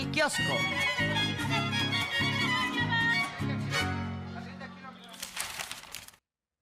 al kiosco.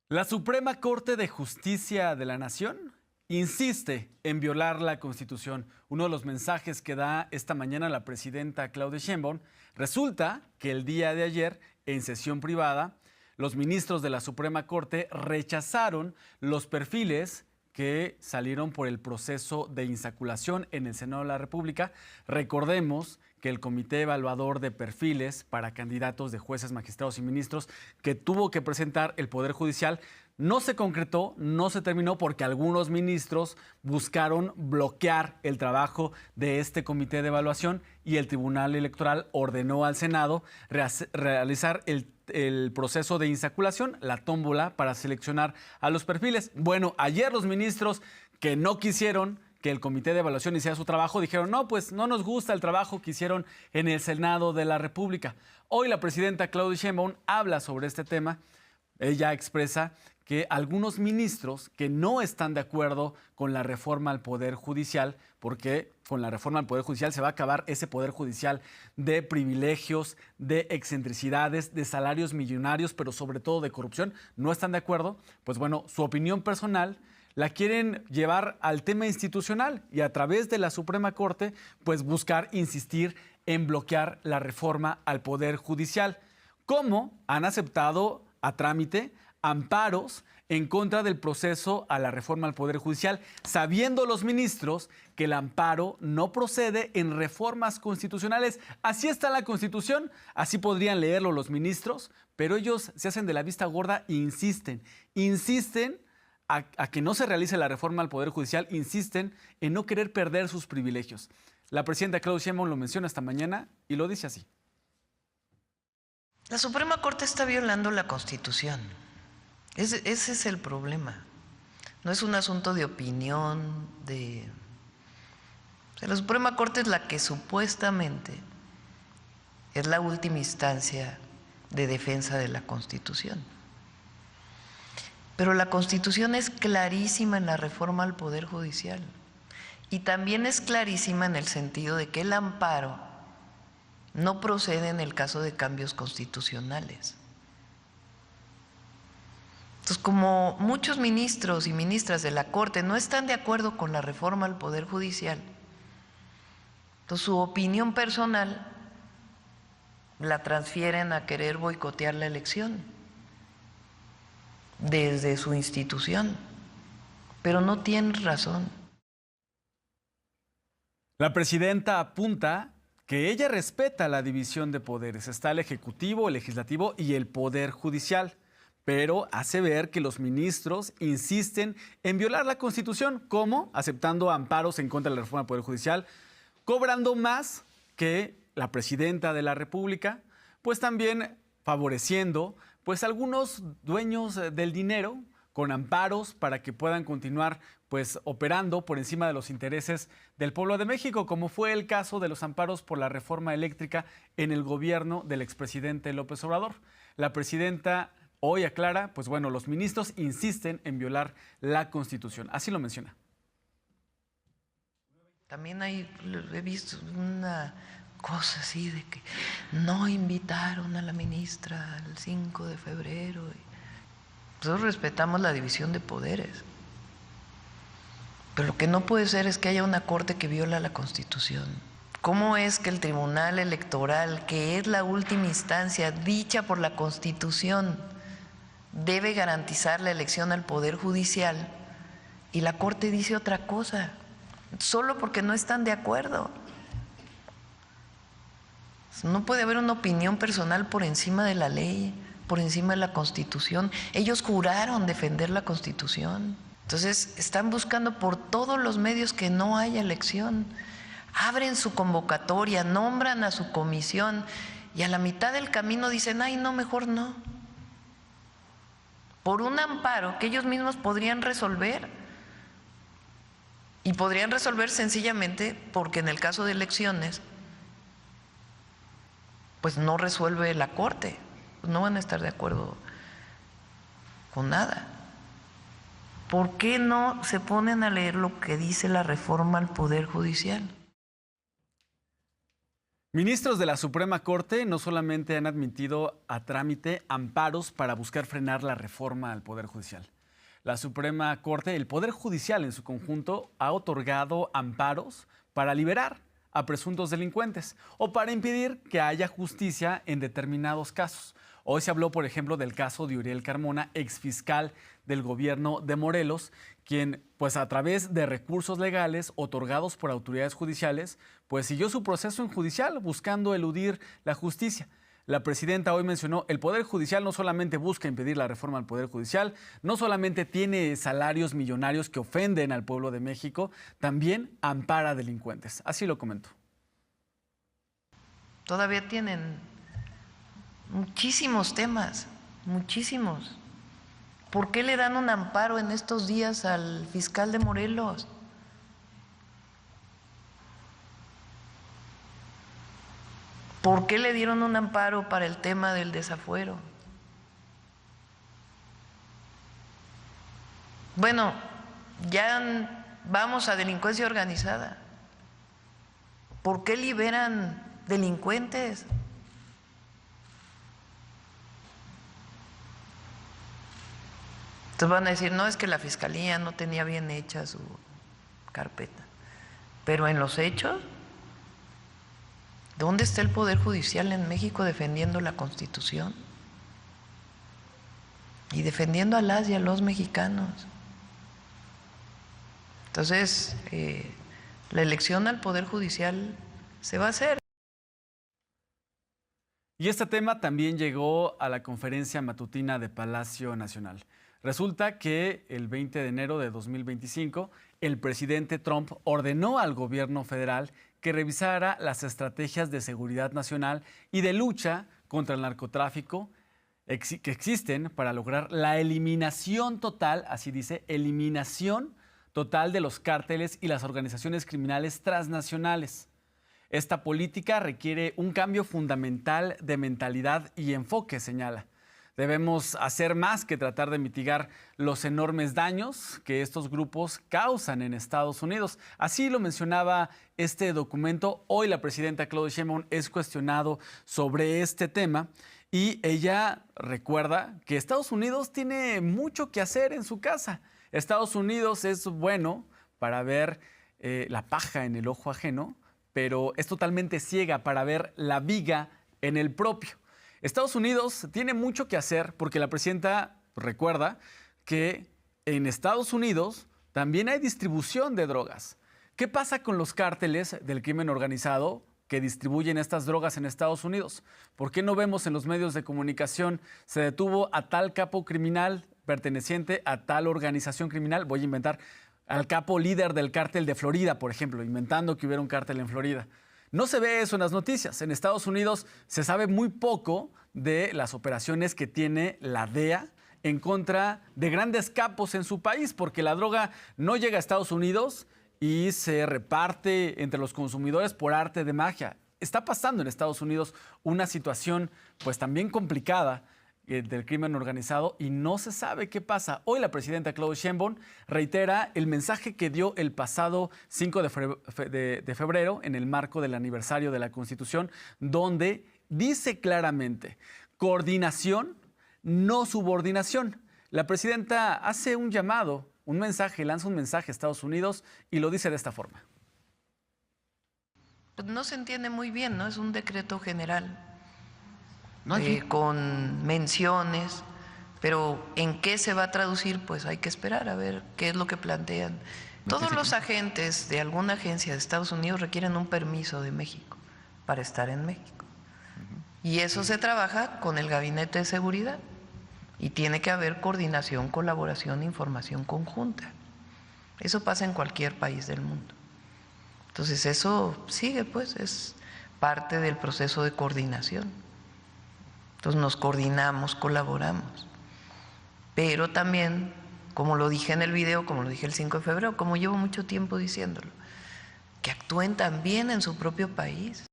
La Suprema Corte de Justicia de la Nación insiste en violar la Constitución. Uno de los mensajes que da esta mañana la presidenta Claudia Sheinbaum, resulta que el día de ayer, en sesión privada, los ministros de la Suprema Corte rechazaron los perfiles que salieron por el proceso de insaculación en el Senado de la República. Recordemos que el Comité Evaluador de Perfiles para candidatos de jueces, magistrados y ministros que tuvo que presentar el Poder Judicial no se concretó, no se terminó porque algunos ministros buscaron bloquear el trabajo de este comité de evaluación y el Tribunal Electoral ordenó al Senado realizar el proceso de insaculación, la tómbola para seleccionar a los perfiles. Bueno, ayer los ministros que no quisieron que el comité de evaluación hiciera su trabajo dijeron, no, pues no nos gusta el trabajo que hicieron en el Senado de la República. Hoy la presidenta Claudia Sheinbaum habla sobre este tema. Ella expresa que algunos ministros que no están de acuerdo con la reforma al Poder Judicial, porque con la reforma al Poder Judicial se va a acabar ese Poder Judicial de privilegios, de excentricidades, de salarios millonarios, pero sobre todo de corrupción, no están de acuerdo, pues bueno, su opinión personal la quieren llevar al tema institucional y a través de la Suprema Corte, pues buscar insistir en bloquear la reforma al Poder Judicial. ¿Cómo han aceptado a trámite amparos en contra del proceso a la reforma al Poder Judicial, sabiendo los ministros que el amparo no procede en reformas constitucionales? Así está la Constitución, así podrían leerlo los ministros, pero ellos se hacen de la vista gorda e insisten a que no se realice la reforma al Poder Judicial, insisten en no querer perder sus privilegios. La presidenta Claudia Sheinbaum lo menciona esta mañana y lo dice así. La Suprema Corte está violando la Constitución. Ese es el problema. No es un asunto de opinión, la Suprema Corte es la que supuestamente es la última instancia de defensa de la Constitución. Pero la Constitución es clarísima en la reforma al Poder Judicial y también es clarísima en el sentido de que el amparo no procede en el caso de cambios constitucionales. Entonces, como muchos ministros y ministras de la Corte no están de acuerdo con la reforma al Poder Judicial, entonces su opinión personal la transfieren a querer boicotear la elección desde su institución, pero no tienen razón. La presidenta apunta que ella respeta la división de poderes. Está el Ejecutivo, el Legislativo y el Poder Judicial, pero hace ver que los ministros insisten en violar la Constitución, como aceptando amparos en contra de la reforma del Poder Judicial, cobrando más que la presidenta de la República, pues también favoreciendo pues algunos dueños del dinero con amparos para que puedan continuar pues operando por encima de los intereses del pueblo de México, como fue el caso de los amparos por la reforma eléctrica en el gobierno del expresidente López Obrador. La presidenta hoy aclara, pues bueno, los ministros insisten en violar la Constitución. Así lo menciona. También he visto una cosa así de que no invitaron a la ministra el 5 de febrero. Nosotros respetamos la división de poderes, pero lo que no puede ser es que haya una corte que viola la Constitución. ¿Cómo es que el Tribunal Electoral, que es la última instancia dicha por la Constitución, debe garantizar la elección al Poder Judicial y la Corte dice otra cosa, solo porque no están de acuerdo? No puede haber una opinión personal por encima de la ley, por encima de la Constitución. Ellos juraron defender la Constitución. Entonces están buscando por todos los medios que no haya elección. Abren su convocatoria, nombran a su comisión y a la mitad del camino dicen, ay, no, mejor no. Por un amparo que ellos mismos podrían resolver. Y podrían resolver sencillamente porque en el caso de elecciones, pues no resuelve la Corte. No van a estar de acuerdo con nada. ¿Por qué no se ponen a leer lo que dice la reforma al Poder Judicial? Ministros de la Suprema Corte no solamente han admitido a trámite amparos para buscar frenar la reforma al Poder Judicial. La Suprema Corte, el Poder Judicial en su conjunto, ha otorgado amparos para liberar a presuntos delincuentes o para impedir que haya justicia en determinados casos. Hoy se habló, por ejemplo, del caso de Uriel Carmona, exfiscal del gobierno de Morelos, quien, pues a través de recursos legales otorgados por autoridades judiciales, pues siguió su proceso en judicial buscando eludir la justicia. La presidenta hoy mencionó, el Poder Judicial no solamente busca impedir la reforma al Poder Judicial, no solamente tiene salarios millonarios que ofenden al pueblo de México, también ampara delincuentes. Así lo comentó. Todavía tienen muchísimos temas, muchísimos. ¿Por qué le dan un amparo en estos días al fiscal de Morelos? ¿Por qué le dieron un amparo para el tema del desafuero? Bueno, ya vamos a delincuencia organizada. ¿Por qué liberan delincuentes? Entonces van a decir, no, es que la fiscalía no tenía bien hecha su carpeta. Pero en los hechos, ¿dónde está el Poder Judicial en México defendiendo la Constitución? Y defendiendo a las y a los mexicanos. Entonces, la elección al Poder Judicial se va a hacer. Y este tema también llegó a la conferencia matutina de Palacio Nacional. Resulta que el 20 de enero de 2025, el presidente Trump ordenó al gobierno federal que revisara las estrategias de seguridad nacional y de lucha contra el narcotráfico que existen para lograr la eliminación total, así dice, eliminación total de los cárteles y las organizaciones criminales transnacionales. Esta política requiere un cambio fundamental de mentalidad y enfoque, señala. Debemos hacer más que tratar de mitigar los enormes daños que estos grupos causan en Estados Unidos. Así lo mencionaba este documento. Hoy la presidenta Claudia Sheinbaum es cuestionado sobre este tema y ella recuerda que Estados Unidos tiene mucho que hacer en su casa. Estados Unidos es bueno para ver la paja en el ojo ajeno, pero es totalmente ciega para ver la viga en el propio. Estados Unidos tiene mucho que hacer porque la presidenta recuerda que en Estados Unidos también hay distribución de drogas. ¿Qué pasa con los cárteles del crimen organizado que distribuyen estas drogas en Estados Unidos? ¿Por qué no vemos en los medios de comunicación se detuvo a tal capo criminal perteneciente a tal organización criminal? Voy a inventar al capo líder del cártel de Florida, por ejemplo, inventando que hubiera un cártel en Florida. No se ve eso en las noticias. En Estados Unidos se sabe muy poco de las operaciones que tiene la DEA en contra de grandes capos en su país, porque la droga no llega a Estados Unidos y se reparte entre los consumidores por arte de magia. Está pasando en Estados Unidos una situación pues también complicada del crimen organizado y no se sabe qué pasa. Hoy la presidenta Claudia Sheinbaum reitera el mensaje que dio el pasado 5 de febrero en el marco del aniversario de la Constitución, donde dice claramente, coordinación, no subordinación. La presidenta hace un llamado, un mensaje, lanza un mensaje a Estados Unidos y lo dice de esta forma. Pues no se entiende muy bien, ¿no? Es un decreto general. No, con menciones, pero ¿en qué se va a traducir? Pues hay que esperar a ver qué es lo que plantean. Todos los agentes de alguna agencia de Estados Unidos requieren un permiso de México para estar en México. Y eso se trabaja con el Gabinete de Seguridad y tiene que haber coordinación, colaboración, información conjunta. Eso pasa en cualquier país del mundo. Entonces eso sigue, pues, es parte del proceso de coordinación. Entonces nos coordinamos, colaboramos. Pero también, como lo dije en el video, como lo dije el 5 de febrero, como llevo mucho tiempo diciéndolo, que actúen también en su propio país.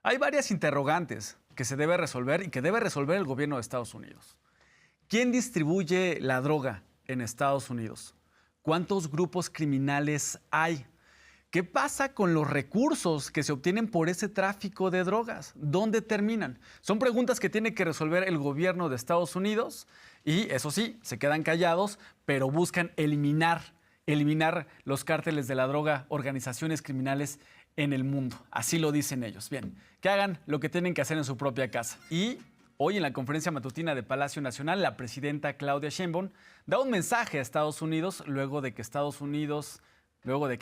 Hay varias interrogantes que se debe resolver y que debe resolver el gobierno de Estados Unidos. ¿Quién distribuye la droga en Estados Unidos? ¿Cuántos grupos criminales hay? ¿Qué pasa con los recursos que se obtienen por ese tráfico de drogas? ¿Dónde terminan? Son preguntas que tiene que resolver el gobierno de Estados Unidos y, eso sí, se quedan callados, pero buscan eliminar los cárteles de la droga, organizaciones criminales en el mundo. Así lo dicen ellos. Bien, que hagan lo que tienen que hacer en su propia casa. Y hoy en la conferencia matutina de Palacio Nacional, la presidenta Claudia Sheinbaum da un mensaje a Estados Unidos luego de que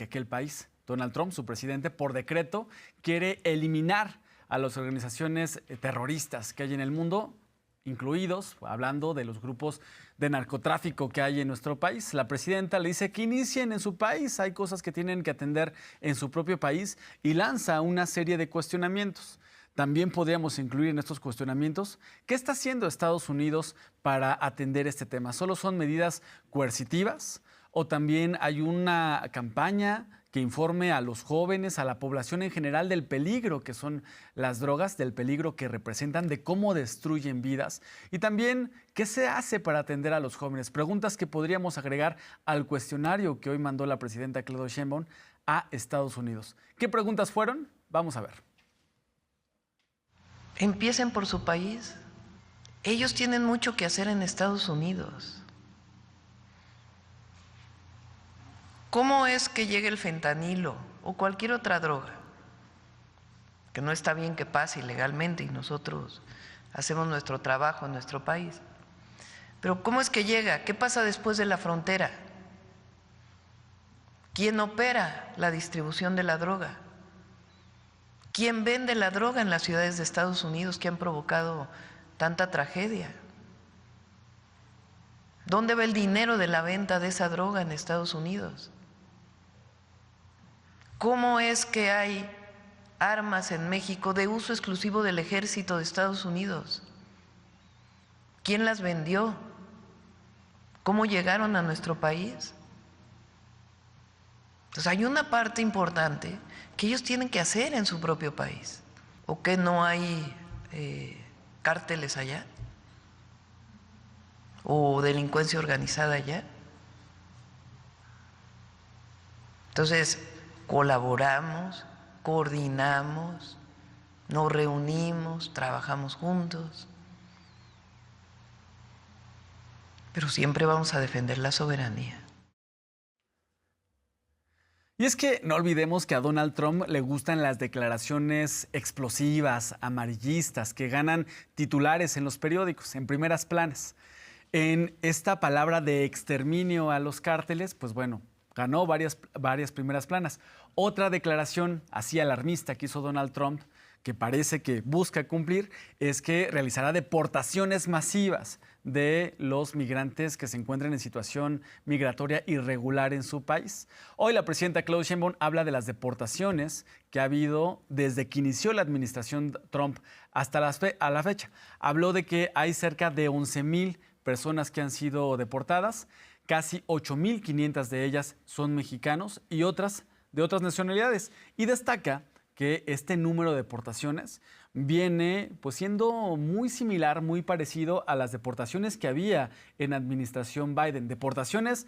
aquel país, Donald Trump, su presidente, por decreto, quiere eliminar a las organizaciones terroristas que hay en el mundo, incluidos, hablando de los grupos de narcotráfico que hay en nuestro país. La presidenta le dice que inicien en su país, hay cosas que tienen que atender en su propio país y lanza una serie de cuestionamientos. También podríamos incluir en estos cuestionamientos qué está haciendo Estados Unidos para atender este tema. ¿Solo son medidas coercitivas o también hay una campaña que informe a los jóvenes, a la población en general del peligro que son las drogas, del peligro que representan, de cómo destruyen vidas? Y también, ¿qué se hace para atender a los jóvenes? Preguntas que podríamos agregar al cuestionario que hoy mandó la presidenta Claudia Sheinbaum a Estados Unidos. ¿Qué preguntas fueron? Vamos a ver. Empiecen por su país. Ellos tienen mucho que hacer en Estados Unidos. ¿Cómo es que llega el fentanilo o cualquier otra droga? Que no está bien que pase ilegalmente y nosotros hacemos nuestro trabajo en nuestro país. Pero ¿cómo es que llega? ¿Qué pasa después de la frontera? ¿Quién opera la distribución de la droga? ¿Quién vende la droga en las ciudades de Estados Unidos que han provocado tanta tragedia? ¿Dónde va el dinero de la venta de esa droga en Estados Unidos? ¿Cómo es que hay armas en México de uso exclusivo del ejército de Estados Unidos? ¿Quién las vendió? ¿Cómo llegaron a nuestro país? Entonces hay una parte importante que ellos tienen que hacer en su propio país. ¿O que no hay cárteles allá? ¿O delincuencia organizada allá? Entonces, colaboramos, coordinamos, nos reunimos, trabajamos juntos, pero siempre vamos a defender la soberanía. Y es que no olvidemos que a Donald Trump le gustan las declaraciones explosivas, amarillistas, que ganan titulares en los periódicos, en primeras planas. En esta palabra de exterminio a los cárteles, pues bueno, ganó varias primeras planas. Otra declaración así alarmista que hizo Donald Trump, que parece que busca cumplir, es que realizará deportaciones masivas de los migrantes que se encuentran en situación migratoria irregular en su país. Hoy la presidenta Claudia Sheinbaum habla de las deportaciones que ha habido desde que inició la administración Trump hasta a la fecha. Habló de que hay cerca de 11,000 personas que han sido deportadas, casi 8,500 de ellas son mexicanos y otras de otras nacionalidades. Y destaca que este número de deportaciones viene pues siendo muy similar, muy parecido a las deportaciones que había en administración Biden. Deportaciones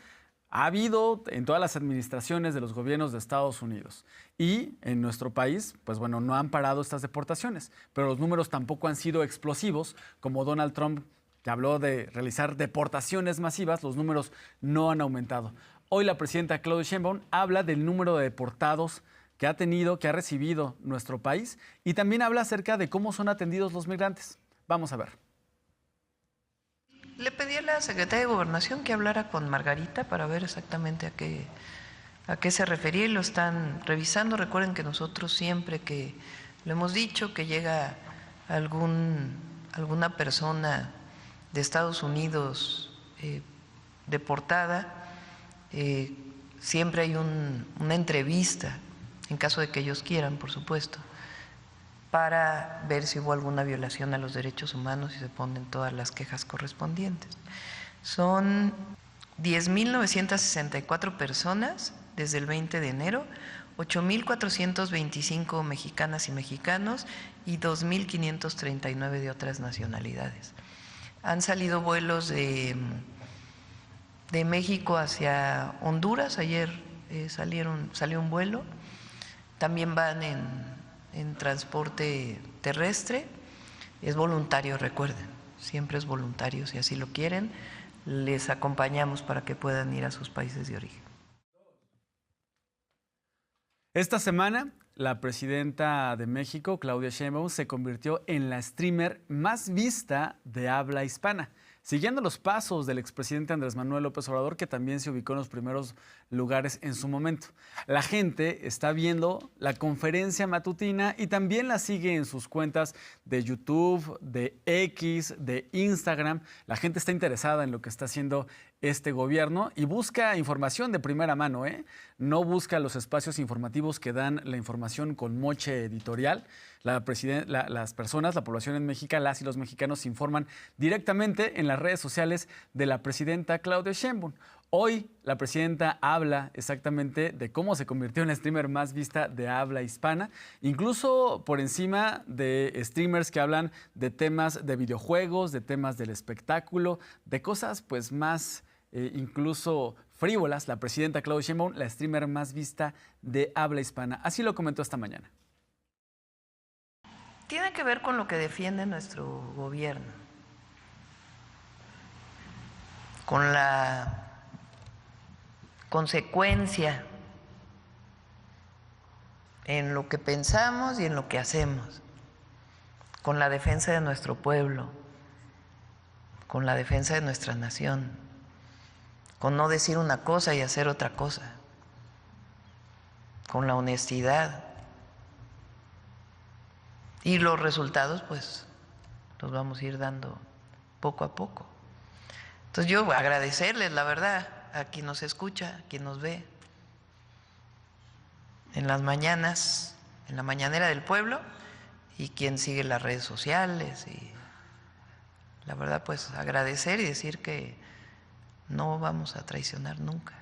ha habido en todas las administraciones de los gobiernos de Estados Unidos. Y en nuestro país, pues bueno, no han parado estas deportaciones, pero los números tampoco han sido explosivos, como Donald Trump, que habló de realizar deportaciones masivas, los números no han aumentado. Hoy la presidenta Claudia Sheinbaum habla del número de deportados que ha recibido nuestro país y también habla acerca de cómo son atendidos los migrantes. Vamos a ver. Le pedí a la secretaria de Gobernación que hablara con Margarita para ver exactamente a qué se refería y lo están revisando. Recuerden que nosotros siempre que lo hemos dicho, que llega alguna persona de Estados Unidos deportada, siempre hay una entrevista, en caso de que ellos quieran, por supuesto, para ver si hubo alguna violación a los derechos humanos y se ponen todas las quejas correspondientes. Son 10,964 personas desde el 20 de enero, 8,425 mexicanas y mexicanos y 2,539 de otras nacionalidades. Han salido vuelos de México hacia Honduras. Ayer salió un vuelo. También van en transporte terrestre. Es voluntario, recuerden, siempre es voluntario. Si así lo quieren, les acompañamos para que puedan ir a sus países de origen. Esta semana, la presidenta de México, Claudia Sheinbaum, se convirtió en la streamer más vista de habla hispana, siguiendo los pasos del expresidente Andrés Manuel López Obrador, que también se ubicó en los primeros lugares en su momento. La gente está viendo la conferencia matutina y también la sigue en sus cuentas de YouTube, de X, de Instagram. La gente está interesada en lo que está haciendo este gobierno y busca información de primera mano, ¿eh? No busca los espacios informativos que dan la información con moche editorial. Las personas, la población en México, las y los mexicanos se informan directamente en las redes sociales de la presidenta Claudia Sheinbaum. Hoy la presidenta habla exactamente de cómo se convirtió en la streamer más vista de habla hispana, incluso por encima de streamers que hablan de temas de videojuegos, de temas del espectáculo, de cosas pues más incluso frívolas. La presidenta Claudia Sheinbaum, la streamer más vista de habla hispana. Así lo comentó esta mañana. Tiene que ver con lo que defiende nuestro gobierno, con la consecuencia en lo que pensamos y en lo que hacemos, con la defensa de nuestro pueblo, con la defensa de nuestra nación, con no decir una cosa y hacer otra cosa, con la honestidad. Y los resultados, pues, los vamos a ir dando poco a poco. Entonces yo agradecerles, la verdad, a quien nos escucha, a quien nos ve en las mañanas, en la mañanera del pueblo, y quien sigue las redes sociales. Y la verdad, pues, agradecer y decir que no vamos a traicionar nunca.